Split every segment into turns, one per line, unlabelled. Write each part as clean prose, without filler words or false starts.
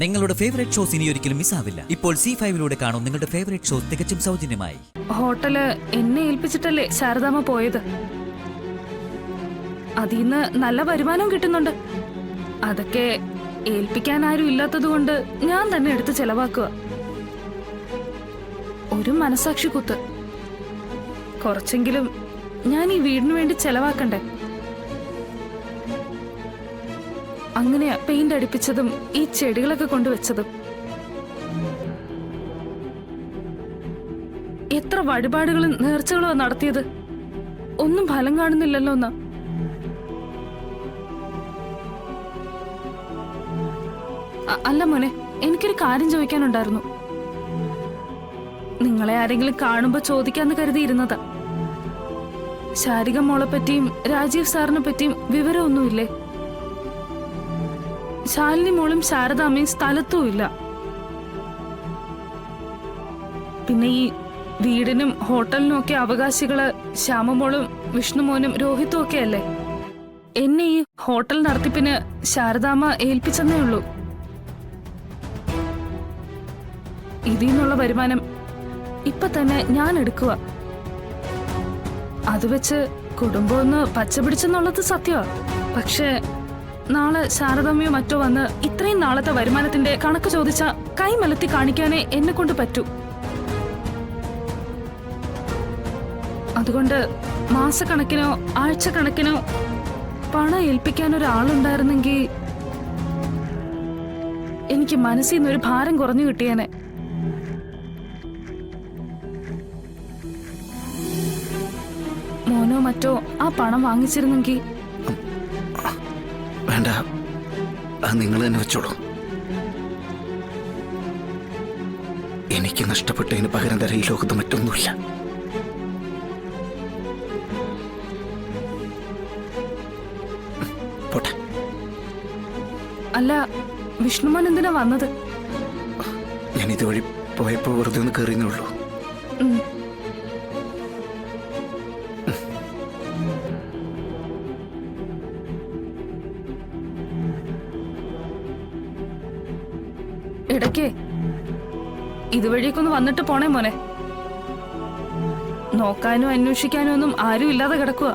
നിങ്ങളുടെ favourite shows ഇനി ഒരിക്കലും മിസ്സാവില്ല. ഇപ്പോൾ C5 കാണും നിങ്ങളുടെ ഫേവറേറ്റ് ഷോസ് തികച്ചും സൗജന്യമായി.
ഹോട്ടല് എന്നെ ഏൽപ്പിച്ചിട്ടല്ലേ ശാരദാമ്മ പോയത്. അതിന്ന് നല്ല വരുമാനവും കിട്ടുന്നുണ്ട്. അതൊക്കെ ഏൽപ്പിക്കാൻ ആരും ഇല്ലാത്തത് കൊണ്ട് ഞാൻ തന്നെ എടുത്ത് ചെലവാക്കുക. ഒരു മനസാക്ഷി കുത്ത്. കുറച്ചെങ്കിലും ഞാൻ ഈ വീടിന് വേണ്ടി ചെലവാക്കണ്ടേ. അങ്ങനെയാ പെയിന്റ് അടിപ്പിച്ചതും ഈ ചെടികളൊക്കെ കൊണ്ടുവച്ചതും. എത്ര വഴിപാടുകളും നേർച്ചകളും നടത്തിയത്. ഒന്നും ഫലം കാണുന്നില്ലല്ലോ എന്നാ. അല്ല മോനെ, എനിക്കൊരു കാര്യം ചോദിക്കാനുണ്ടായിരുന്നു. നിങ്ങളെ ആരെങ്കിലും കാണുമ്പോ ചോദിക്കാന്ന് കരുതിയിരുന്നതാ. ശാരിക മോളെ പറ്റിയും രാജീവ് സാറിനെ പറ്റിയും വിവരമൊന്നുമില്ലേ? ശാലിനി മോളും ശാരദാമ്മയും സ്ഥലത്തും ഇല്ല. പിന്നെ ഈ വീടിനും ഹോട്ടലിനും ഒക്കെ അവകാശികള് ശ്യാമമോളും വിഷ്ണുമോനും രോഹിത്തും ഒക്കെ അല്ലേ. എന്നെ ഈ ഹോട്ടൽ നടത്തിപ്പിന് ശാരദാമ്മ ഏൽപ്പിച്ചെന്നേ ഉള്ളൂ. ഇതിൽ നിന്നുള്ള വരുമാനം ഇപ്പൊ തന്നെ ഞാൻ എടുക്കുക. അത് വെച്ച് കുടുംബം ഒന്ന് പച്ചപിടിച്ചെന്നുള്ളത് സത്യമാ. പക്ഷെ നാളെ ശാരദാമ്മയോ മറ്റോ വന്ന് ഇത്രയും നാളത്തെ വരുമാനത്തിന്റെ കണക്ക് ചോദിച്ച കൈമലത്തി കാണിക്കാനേ എന്നെ കൊണ്ട് പറ്റൂ. അതുകൊണ്ട് മാസക്കണക്കിനോ ആഴ്ചക്കണക്കിനോ പണം ഏൽപ്പിക്കാൻ ഒരാളുണ്ടായിരുന്നെങ്കിൽ എനിക്ക് മനസ്സിൽ നിന്നൊരു ഭാരം കുറഞ്ഞു കിട്ടിയേനെ. മോനോ മറ്റോ ആ പണം വാങ്ങിച്ചിരുന്നെങ്കിൽ.
വേണ്ട, അത് നിങ്ങൾ തന്നെ വെച്ചോളൂ. എനിക്ക് നഷ്ടപ്പെട്ടതിന് പകരം തരാൻ ഈ ലോകത്ത് മറ്റൊന്നുമില്ല. പോട്ടെ.
അല്ല, വിഷ്ണുമോൻ എന്തിനാ വന്നത്?
ഞാൻ ഇതുവഴി പോയപ്പോ വെറുതെ ഒന്ന് കയറിയെന്നേ ഉള്ളൂ.
ഇടയ്ക്ക് ഇതുവഴിയൊക്കൊന്ന് വന്നിട്ട് പോണേ മോനെ. നോക്കാനും അന്വേഷിക്കാനും ഒന്നും ആരും ഇല്ലാതെ കിടക്കുക.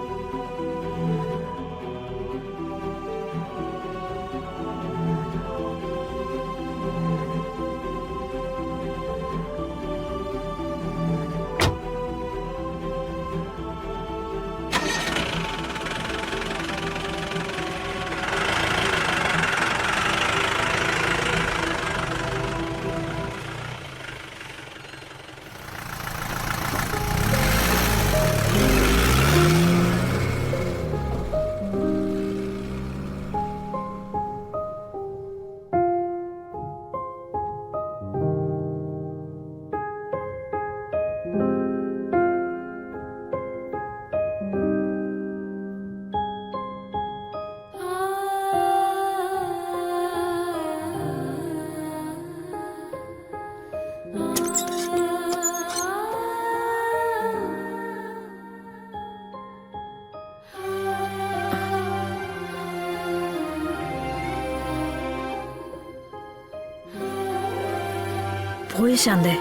പോയി ശാന്തേ.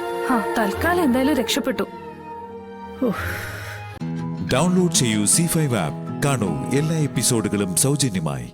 തൽക്കാലം എന്തായാലും രക്ഷപ്പെട്ടു.
ഡൗൺലോഡ് ചെയ്യൂ C5 ആപ്പ്. കാണൂ എല്ലാ എപ്പിസോഡുകളും സൗജന്യമായി.